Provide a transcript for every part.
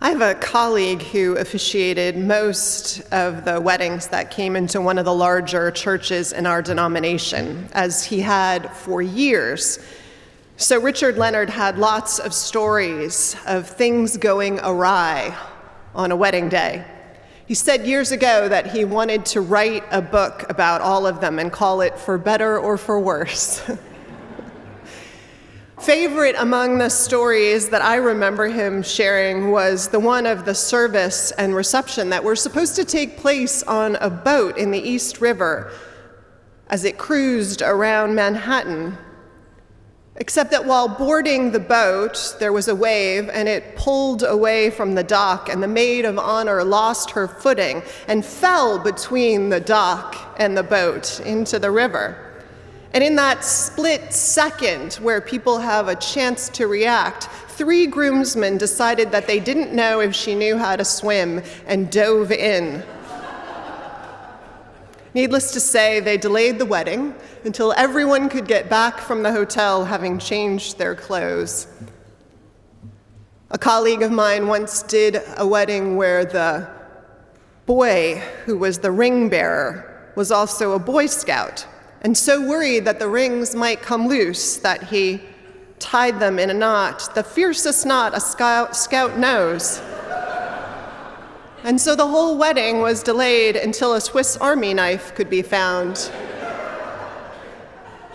I have a colleague who officiated most of the weddings that came into one of the larger churches in our denomination, as he had for years. So Richard Leonard had lots of stories of things going awry on a wedding day. He said years ago that he wanted to write a book about all of them and call it For Better or For Worse. Favorite among the stories that I remember him sharing was the one of the service and reception that were supposed to take place on a boat in the East River as it cruised around Manhattan. Except that while boarding the boat, there was a wave and it pulled away from the dock, and the maid of honor lost her footing and fell between the dock and the boat into the river. And in that split second where people have a chance to react, 3 groomsmen decided that they didn't know if she knew how to swim and dove in. Needless to say, they delayed the wedding until everyone could get back from the hotel having changed their clothes. A colleague of mine once did a wedding where the boy who was the ring bearer was also a Boy Scout, and so worried that the rings might come loose that he tied them in a knot, the fiercest knot a scout knows. And so the whole wedding was delayed until a Swiss Army knife could be found.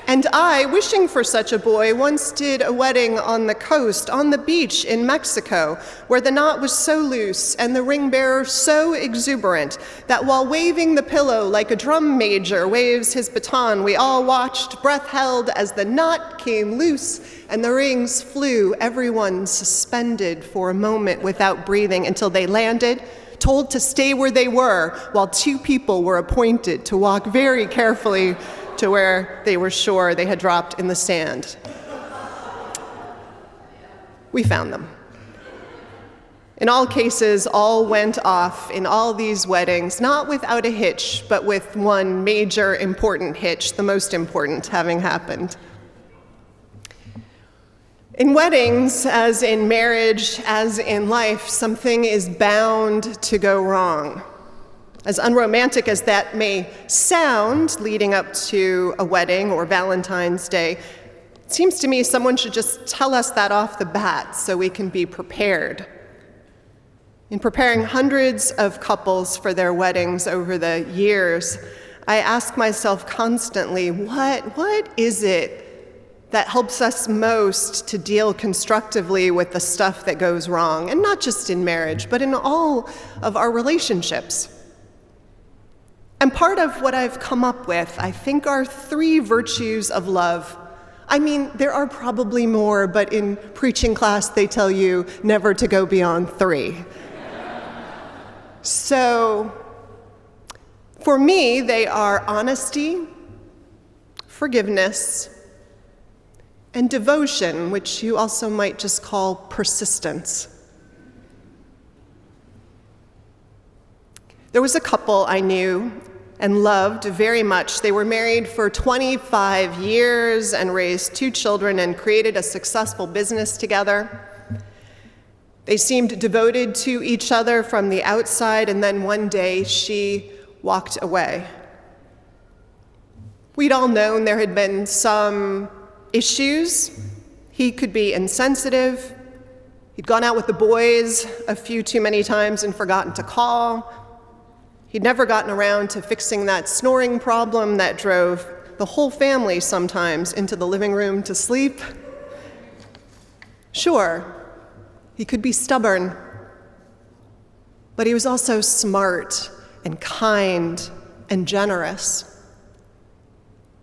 And I, wishing for such a boy, once did a wedding on the coast, on the beach in Mexico, where the knot was so loose and the ring bearer so exuberant that while waving the pillow like a drum major waves his baton, we all watched, breath held, as the knot came loose and the rings flew, everyone suspended for a moment without breathing until they landed, told to stay where they were, while 2 people were appointed to walk very carefully to where they were sure they had dropped in the sand. We found them. In all cases, all went off in all these weddings, not without a hitch, but with one major important hitch, the most important having happened. In weddings, as in marriage, as in life, something is bound to go wrong. As unromantic as that may sound, leading up to a wedding or Valentine's Day, it seems to me someone should just tell us that off the bat so we can be prepared. In preparing hundreds of couples for their weddings over the years, I ask myself constantly, what is it that helps us most to deal constructively with the stuff that goes wrong? And not just in marriage, but in all of our relationships. And part of what I've come up with, I think, are 3 virtues of love. I mean, there are probably more, but in preaching class they tell you never to go beyond 3. So, for me, they are honesty, forgiveness, and devotion, which you also might just call persistence. There was a couple I knew and loved very much. They were married for 25 years and raised 2 children and created a successful business together. They seemed devoted to each other from the outside, and then one day she walked away. We'd all known there had been some issues. He could be insensitive. He'd gone out with the boys a few too many times and forgotten to call. He'd never gotten around to fixing that snoring problem that drove the whole family sometimes into the living room to sleep. Sure, he could be stubborn, but he was also smart and kind and generous.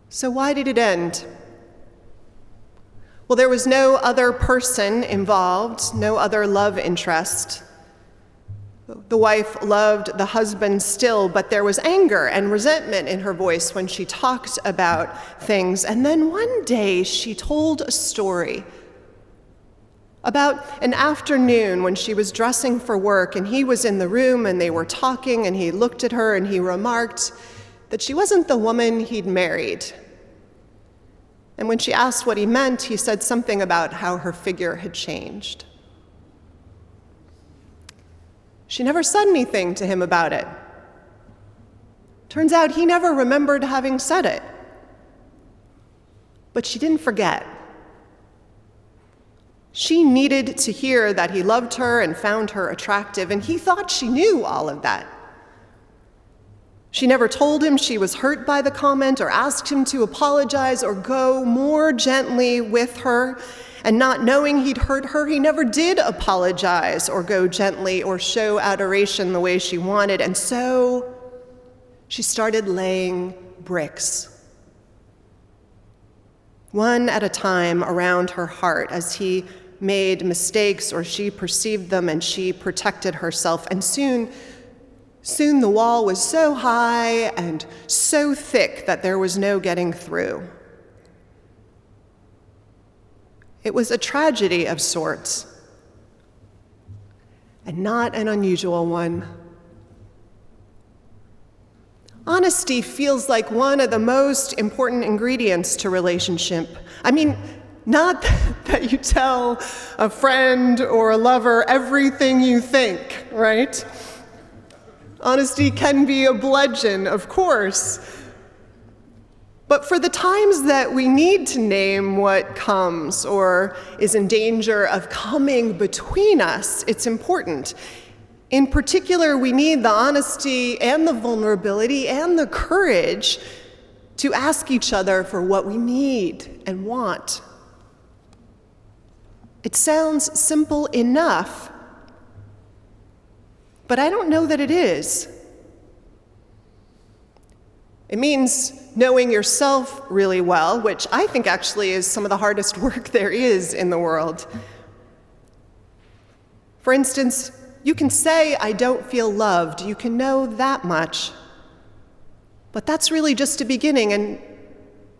So why did it end? Well, there was no other person involved, no other love interest. The wife loved the husband still, but there was anger and resentment in her voice when she talked about things. And then one day she told a story about an afternoon when she was dressing for work and he was in the room and they were talking and he looked at her and he remarked that she wasn't the woman he'd married. And when she asked what he meant, he said something about how her figure had changed. She never said anything to him about it. Turns out he never remembered having said it. But she didn't forget. She needed to hear that he loved her and found her attractive, and he thought she knew all of that. She never told him she was hurt by the comment or asked him to apologize or go more gently with her. And not knowing he'd hurt her, he never did apologize or go gently or show adoration the way she wanted. And so she started laying bricks, one at a time, around her heart as he made mistakes or she perceived them, and she protected herself. And soon the wall was so high and so thick that there was no getting through. It was a tragedy of sorts, and not an unusual one. Honesty feels like one of the most important ingredients to relationship. I mean, not that you tell a friend or a lover everything you think, right? Honesty can be a bludgeon, of course. But for the times that we need to name what comes or is in danger of coming between us, it's important. In particular, we need the honesty and the vulnerability and the courage to ask each other for what we need and want. It sounds simple enough, but I don't know that it is. It means knowing yourself really well, which I think actually is some of the hardest work there is in the world. For instance, you can say, "I don't feel loved." You can know that much. But that's really just a beginning and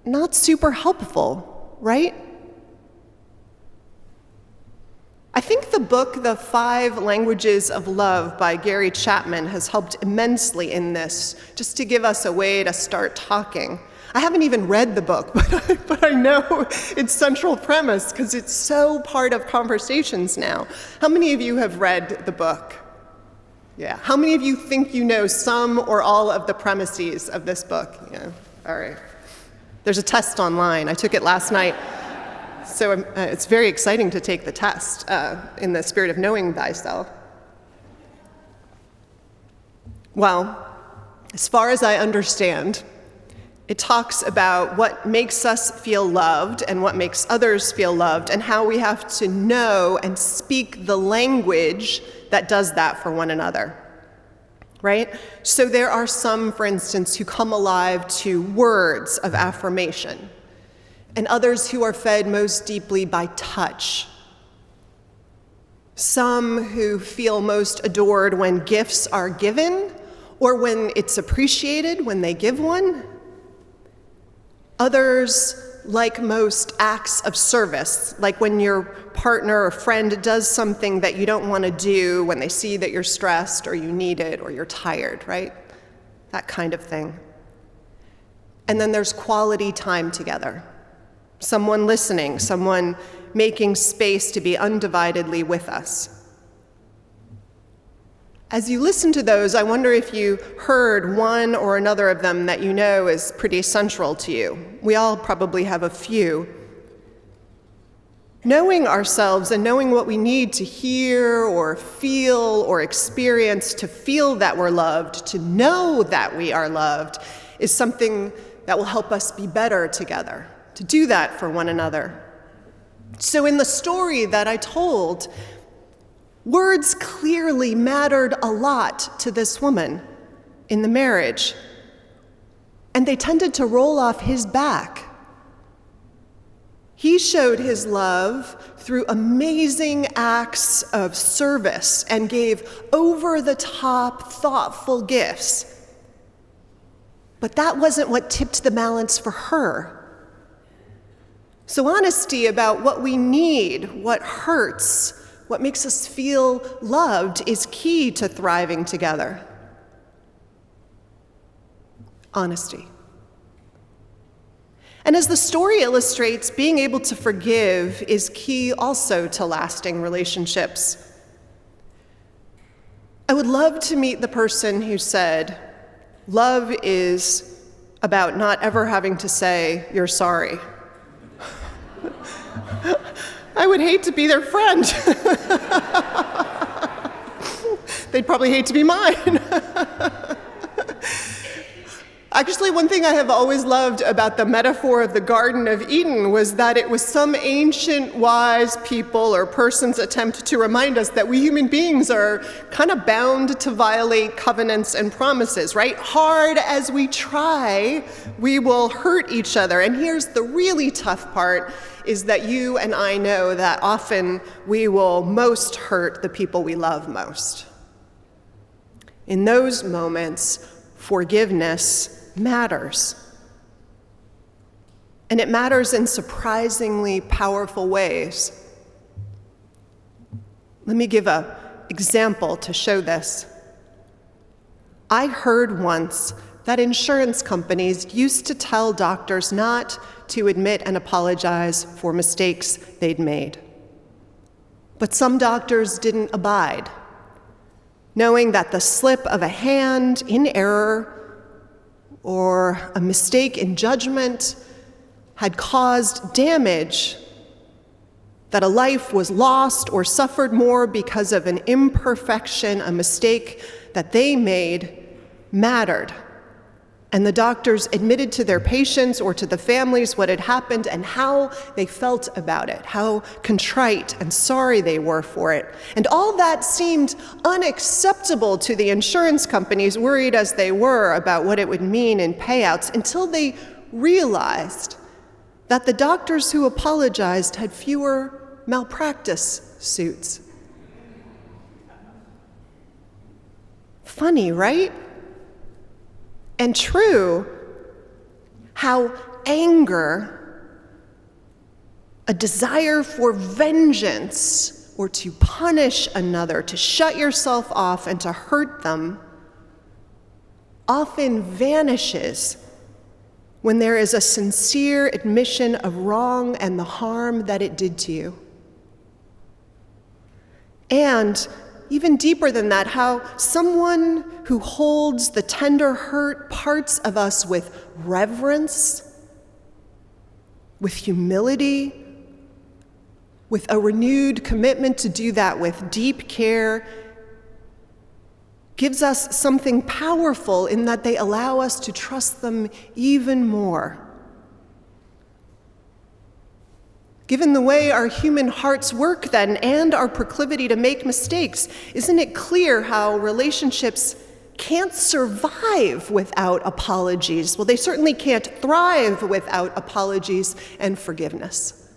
not super helpful, right? I think the book, The 5 Languages of Love by Gary Chapman, has helped immensely in this, just to give us a way to start talking. I haven't even read the book, but I know its central premise because it's so part of conversations now. How many of you have read the book? Yeah. How many of you think you know some or all of the premises of this book? Yeah. All right. There's a test online. I took it last night. So it's very exciting to take the test in the spirit of knowing thyself. Well, as far as I understand, it talks about what makes us feel loved and what makes others feel loved, and how we have to know and speak the language that does that for one another, right? So there are some, for instance, who come alive to words of affirmation, and others who are fed most deeply by touch. Some who feel most adored when gifts are given, or when it's appreciated when they give one. Others like most acts of service, like when your partner or friend does something that you don't want to do when they see that you're stressed or you need it or you're tired, right? That kind of thing. And then there's quality time together. Someone listening, someone making space to be undividedly with us. As you listen to those, I wonder if you heard one or another of them that you know is pretty central to you. We all probably have a few. Knowing ourselves and knowing what we need to hear or feel or experience to feel that we're loved, to know that we are loved, is something that will help us be better together, to do that for one another. So in the story that I told, words clearly mattered a lot to this woman in the marriage, and they tended to roll off his back. He showed his love through amazing acts of service and gave over-the-top, thoughtful gifts. But that wasn't what tipped the balance for her. So honesty about what we need, what hurts, what makes us feel loved is key to thriving together. Honesty. And as the story illustrates, being able to forgive is key also to lasting relationships. I would love to meet the person who said, love is about not ever having to say you're sorry. I would hate to be their friend. They'd probably hate to be mine. Actually, one thing I have always loved about the metaphor of the Garden of Eden was that it was some ancient wise people or person's attempt to remind us that we human beings are kind of bound to violate covenants and promises, right? Hard as we try, we will hurt each other. And here's the really tough part, is that you and I know that often we will most hurt the people we love most. In those moments, forgiveness matters. And it matters in surprisingly powerful ways. Let me give an example to show this. I heard once that insurance companies used to tell doctors not to admit and apologize for mistakes they'd made. But some doctors didn't abide, knowing that the slip of a hand in error or a mistake in judgment had caused damage, that a life was lost or suffered more because of an imperfection, a mistake that they made, mattered. And the doctors admitted to their patients or to the families what had happened and how they felt about it, how contrite and sorry they were for it. And all that seemed unacceptable to the insurance companies, worried as they were about what it would mean in payouts, until they realized that the doctors who apologized had fewer malpractice suits. Funny, right? And true, how anger, a desire for vengeance or to punish another, to shut yourself off and to hurt them, often vanishes when there is a sincere admission of wrong and the harm that it did to you. And even deeper than that, how someone who holds the tender hurt parts of us with reverence, with humility, with a renewed commitment to do that with deep care, gives us something powerful in that they allow us to trust them even more. Given the way our human hearts work then, and our proclivity to make mistakes, isn't it clear how relationships can't survive without apologies? Well, they certainly can't thrive without apologies and forgiveness.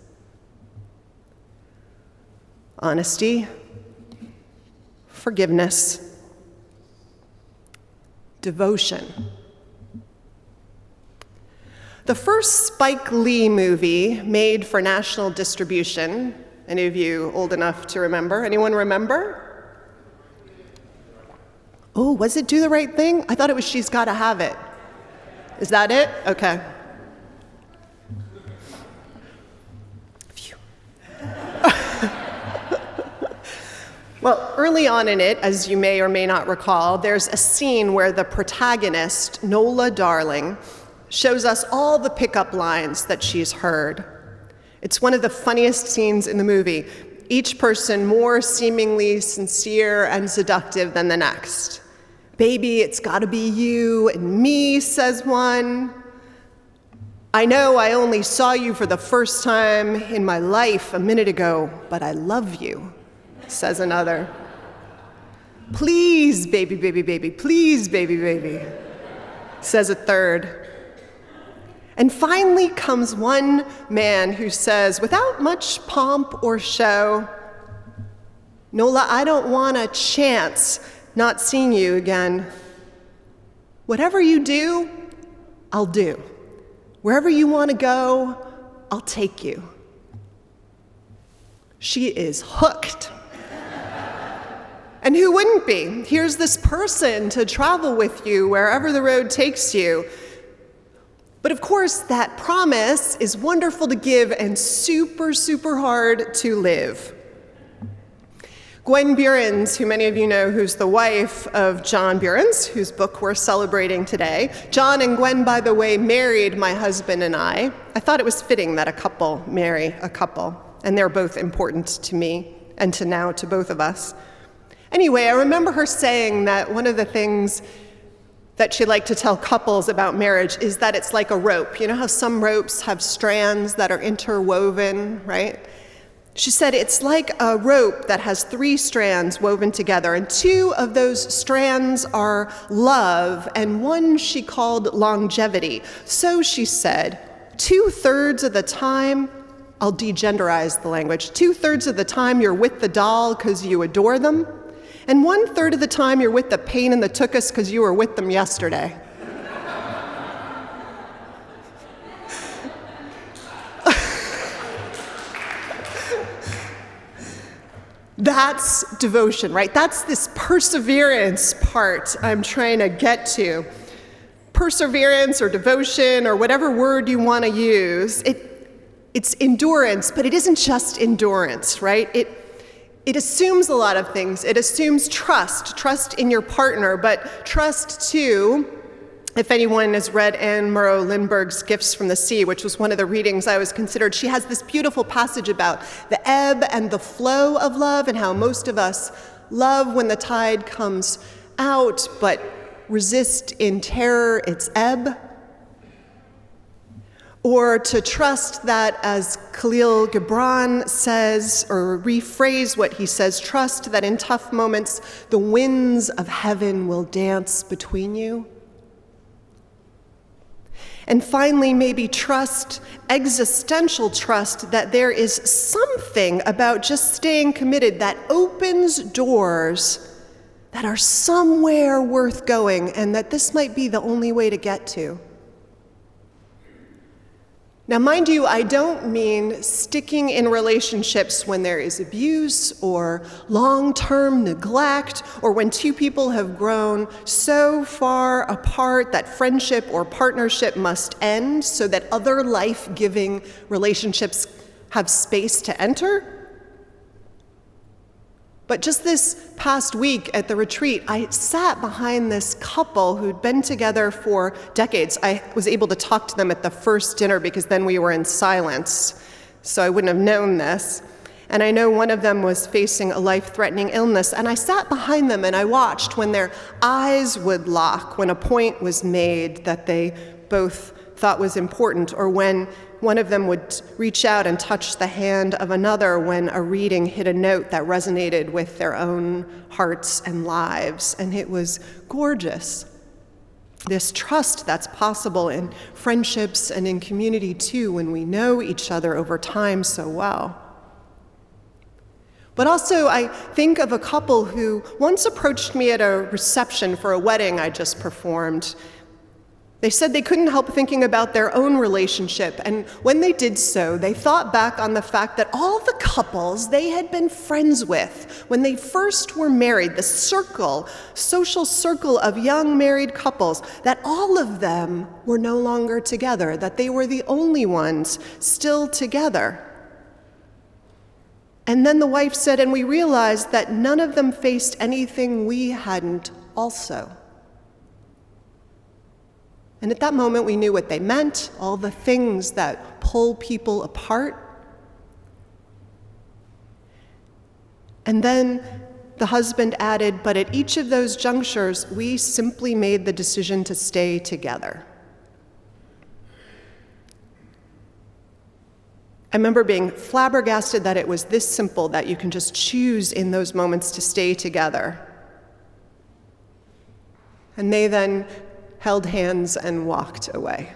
Honesty, forgiveness, devotion. The first Spike Lee movie made for national distribution, any of you old enough to remember? Anyone remember? Oh, was it Do the Right Thing? I thought it was She's Gotta Have It. Is that it? Okay. Phew. Well, early on in it, as you may or may not recall, there's a scene where the protagonist, Nola Darling, shows us all the pickup lines that she's heard. It's one of the funniest scenes in the movie, each person more seemingly sincere and seductive than the next. Baby, it's gotta be you and me, says one. I know I only saw you for the first time in my life a minute ago, but I love you, says another. Please, baby, baby, baby, please, baby, baby, says a third. And finally comes one man who says, without much pomp or show, Nola, I don't want a chance not seeing you again. Whatever you do, I'll do. Wherever you want to go, I'll take you. She is hooked. And who wouldn't be? Here's this person to travel with you wherever the road takes you. But of course, that promise is wonderful to give and super, super hard to live. Gwen Behrens, who many of you know, who's the wife of John Behrens, whose book we're celebrating today. John and Gwen, by the way, married my husband and I. I thought it was fitting that a couple marry a couple, and they're both important to me and to both of us. Anyway, I remember her saying that one of the things that she liked to tell couples about marriage is that it's like a rope. You know how some ropes have strands that are interwoven, right? She said it's like a rope that has 3 strands woven together, and 2 of those strands are love, and one she called longevity. So she said, 2/3 of the time, I'll degenderize the language, 2/3 of the time you're with the doll because you adore them, and 1/3 of the time you're with the pain in the tuchus because you were with them yesterday. That's devotion, right? That's this perseverance part I'm trying to get to. Perseverance or devotion or whatever word you want to use, it's endurance, but it isn't just endurance, right? It assumes a lot of things. It assumes trust in your partner, but trust too. If anyone has read Anne Murrow Lindbergh's Gifts from the Sea, which was one of the readings I was considered, she has this beautiful passage about the ebb and the flow of love and how most of us love when the tide comes out, but resist in terror its ebb. Or to trust that, as Khalil Gibran says, or rephrase what he says, trust that in tough moments the winds of heaven will dance between you. And finally, maybe trust, existential trust, that there is something about just staying committed that opens doors that are somewhere worth going, and that this might be the only way to get to. Now, mind you, I don't mean sticking in relationships when there is abuse or long-term neglect, or when 2 people have grown so far apart that friendship or partnership must end so that other life-giving relationships have space to enter. But just this past week at the retreat, I sat behind this couple who'd been together for decades. I was able to talk to them at the first dinner because then we were in silence, so I wouldn't have known this. And I know one of them was facing a life-threatening illness, and I sat behind them and I watched when their eyes would lock, when a point was made that they both thought was important, or when one of them would reach out and touch the hand of another when a reading hit a note that resonated with their own hearts and lives. And it was gorgeous. This trust that's possible in friendships and in community too, when we know each other over time so well. But also, I think of a couple who once approached me at a reception for a wedding I just performed. They said they couldn't help thinking about their own relationship, and when they did so, they thought back on the fact that all the couples they had been friends with when they first were married, the social circle of young married couples, that all of them were no longer together, that they were the only ones still together. And then the wife said, and we realized that none of them faced anything we hadn't also. And at that moment, we knew what they meant, all the things that pull people apart. And then the husband added, but at each of those junctures, we simply made the decision to stay together. I remember being flabbergasted that it was this simple, that you can just choose in those moments to stay together. And they then held hands and walked away.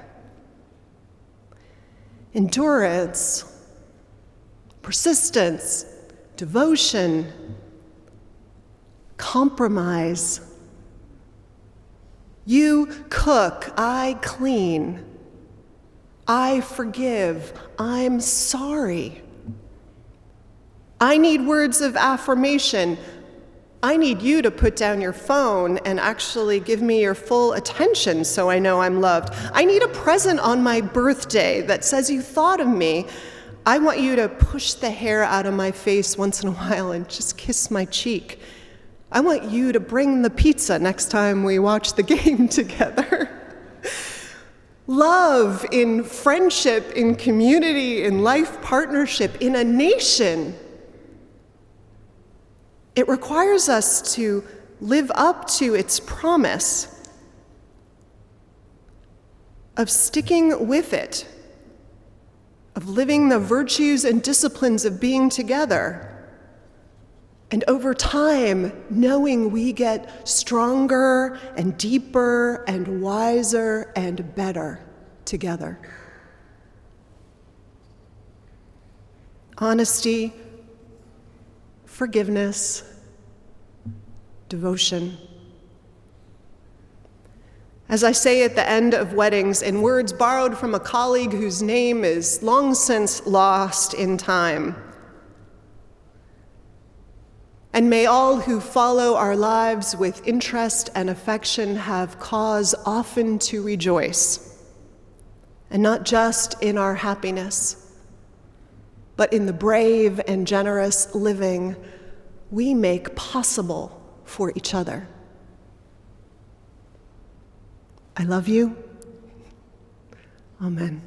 Endurance, persistence, devotion, compromise. You cook, I clean. I forgive, I'm sorry. I need words of affirmation. I need you to put down your phone and actually give me your full attention so I know I'm loved. I need a present on my birthday that says you thought of me. I want you to push the hair out of my face once in a while and just kiss my cheek. I want you to bring the pizza next time we watch the game together. Love in friendship, in community, in life partnership, in a nation. It requires us to live up to its promise of sticking with it, of living the virtues and disciplines of being together, and over time, knowing we get stronger and deeper and wiser and better together. Honesty, forgiveness, devotion. As I say at the end of weddings, in words borrowed from a colleague whose name is long since lost in time, and may all who follow our lives with interest and affection have cause often to rejoice, and not just in our happiness, but in the brave and generous living we make possible for each other. I love you. Amen.